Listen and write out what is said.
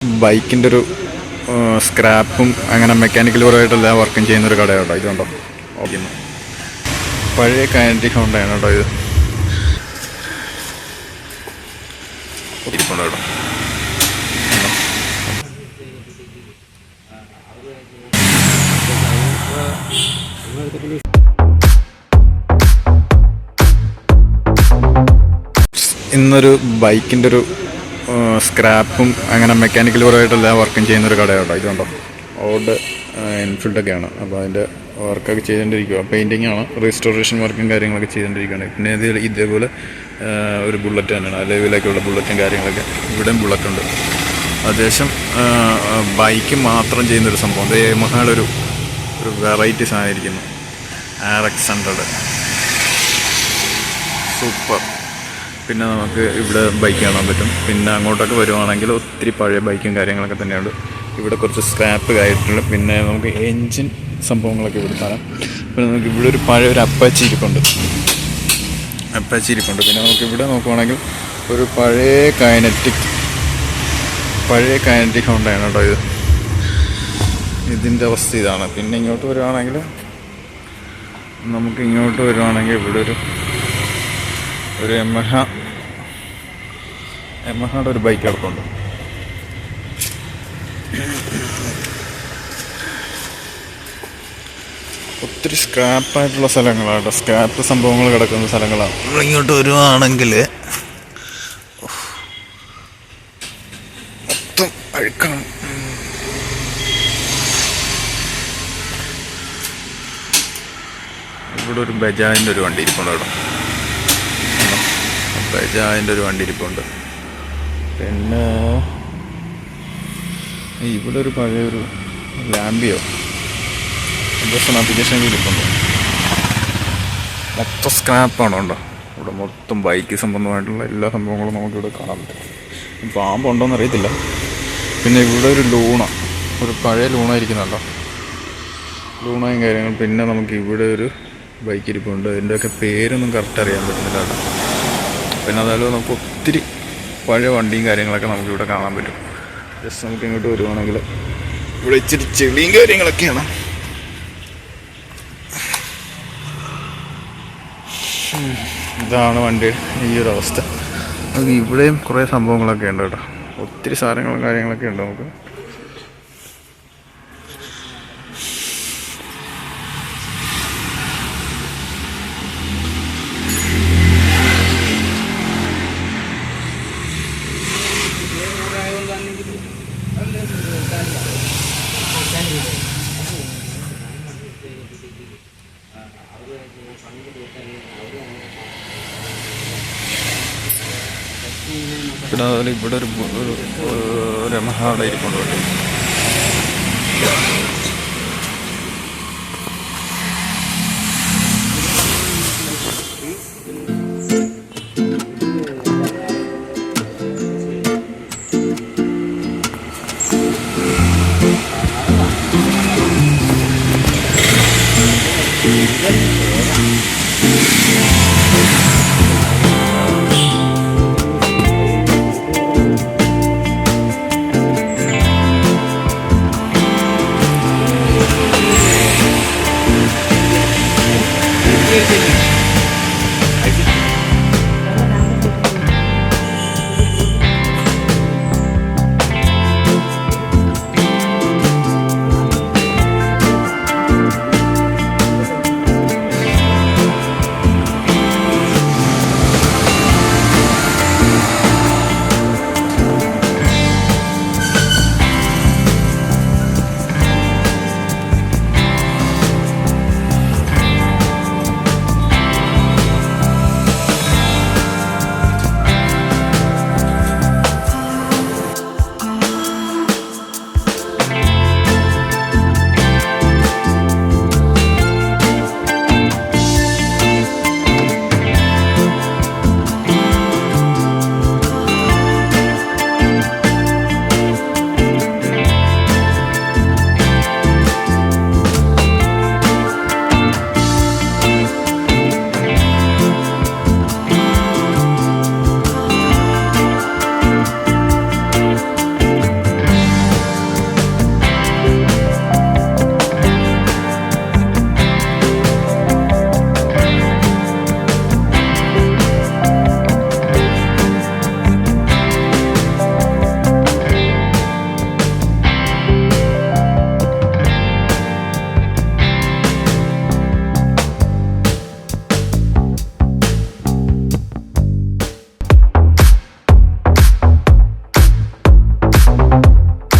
ബൈക്കിൻ്റെ ഒരു സ്ക്രാപ്പും അങ്ങനെ മെക്കാനിക്കൽ പരമായിട്ടെല്ലാം വർക്കും ചെയ്യുന്നൊരു കടയാണ് കേട്ടോ. ഇതുണ്ടോ ഓടിക്കുന്നു പഴയ കാൻഡി ഹോണ്ടയാണ് കേട്ടോ. ഇത് ഇരിപ്പുണ്ട് കേട്ടോ. ഇന്നൊരു ബൈക്കിൻ്റെ ഒരു സ്ക്രാപ്പും അങ്ങനെ മെക്കാനിക്കൽ പരമായിട്ടെല്ലാം വർക്കും ചെയ്യുന്നൊരു കടയാണ് കേട്ടോ. ഇതുണ്ടോ ഓൾഡ് എൻഫീൽഡൊക്കെയാണ്. അപ്പോൾ അതിൻ്റെ വർക്കൊക്കെ ചെയ്തുകൊണ്ടിരിക്കുക. പെയിൻറ്റിങ് ആണ്, റീസ്റ്റോറേഷൻ വർക്കും കാര്യങ്ങളൊക്കെ ചെയ്തുകൊണ്ടിരിക്കുകയാണ്. പിന്നെ ഇതേപോലെ ഒരു ബുള്ളറ്റ് തന്നെയാണ്, അലവിലൊക്കെയുള്ള ബുള്ളറ്റും കാര്യങ്ങളൊക്കെ. ഇവിടെയും ബുള്ളറ്റുണ്ട്. അത്യാവശ്യം ബൈക്ക് മാത്രം ചെയ്യുന്നൊരു സംഭവം. അത് യമഹയുടെ ഒരു വെറൈറ്റി സാധനമായിരിക്കുന്നു. RX100 super. പിന്നെ നമുക്ക് ഇവിടെ ബൈക്ക് കാണാൻ പറ്റും. പിന്നെ അങ്ങോട്ടൊക്കെ വരുവാണെങ്കിൽ ഒത്തിരി പഴയ ബൈക്കും കാര്യങ്ങളൊക്കെ തന്നെയുണ്ട്. ഇവിടെ കുറച്ച് സ്ക്രാപ്പ് ആയിട്ടുണ്ട്. പിന്നെ നമുക്ക് എൻജിൻ സംഭവങ്ങളൊക്കെ ഇവിടെ കാണാം. പിന്നെ നമുക്ക് ഇവിടെ ഒരു പഴയ ഒരു അപ്പാച്ചി ഇരിപ്പുണ്ട്. പിന്നെ നമുക്ക് ഇവിടെ നോക്കുവാണെങ്കിൽ ഒരു പഴയ കൈനറ്റിക് ഹോണ്ടയാണ് കേട്ടോ. ഇതിൻ്റെ അവസ്ഥ ഇതാണ്. പിന്നെ ഇങ്ങോട്ട് വരുവാണെങ്കിൽ ഇവിടെ ഒരു യമഹയുടെ ഒരു ബൈക്ക് കിടപ്പുണ്ട്. ഒത്തിരി സ്ക്രാപ്പായിട്ടുള്ള സ്ഥലങ്ങളാണ്, സ്ക്രാപ്പ് സംഭവങ്ങൾ കിടക്കുന്ന സ്ഥലങ്ങളാണ്. ഇങ്ങോട്ട് വരുവാണെങ്കിൽ മൊത്തം അഴുക്കാണ്. ഇവിടെ ഒരു ബജാജിൻ്റെ ഒരു വണ്ടി ഇരിപ്പുണ്ട് കേട്ടോ. ബജാജിൻ്റെ ഒരു വണ്ടി ഇരിപ്പുണ്ട്. പിന്നെ ഇവിടെ ഒരു പഴയൊരു ലാംബിയോ ആപ്ലിക്കേഷൻ ഇരിപ്പുണ്ട്. മൊത്തം സ്ക്രാപ്പാണ് കേട്ടോ. ഇവിടെ മൊത്തം ബൈക്ക് സംബന്ധമായിട്ടുള്ള എല്ലാ സംഭവങ്ങളും നമുക്കിവിടെ കാണാൻ പറ്റും. പാമ്പുണ്ടോയെന്ന് അറിയത്തില്ല. പിന്നെ ഇവിടെ ഒരു ഒരു പഴയ ലൂണായിരിക്കുന്നുണ്ടോ, ലൂണയും കാര്യങ്ങളും. പിന്നെ നമുക്ക് ഇവിടെ ഒരു ബൈക്ക് ഇരിപ്പുണ്ട്. ഇതിൻ്റെയൊക്കെ പേരൊന്നും കറക്റ്റ് അറിയാൻ പറ്റുന്നില്ല കേട്ടോ. പിന്നെ അതായത് നമുക്ക് ഒത്തിരി പഴയ വണ്ടിയും കാര്യങ്ങളൊക്കെ നമുക്കിവിടെ കാണാൻ പറ്റും. ജസ്റ്റ് നമുക്ക് ഇങ്ങോട്ട് വരുവാണെങ്കിൽ ഇവിടെ ഇച്ചിരി ചെളിയും കാര്യങ്ങളൊക്കെയാണ്. ഇതാണ് വണ്ടി ഈ ഒരു അവസ്ഥ. നമുക്ക് ഇവിടെയും കുറേ സംഭവങ്ങളൊക്കെ ഉണ്ട് കേട്ടോ. ഒത്തിരി സാധനങ്ങളും കാര്യങ്ങളൊക്കെ ഉണ്ട് നമുക്ക്. പിന്നെ അതുപോലെ ഇവിടെ ഒരു യമഹയുടെ ഇരിപ്പുണ്ട്.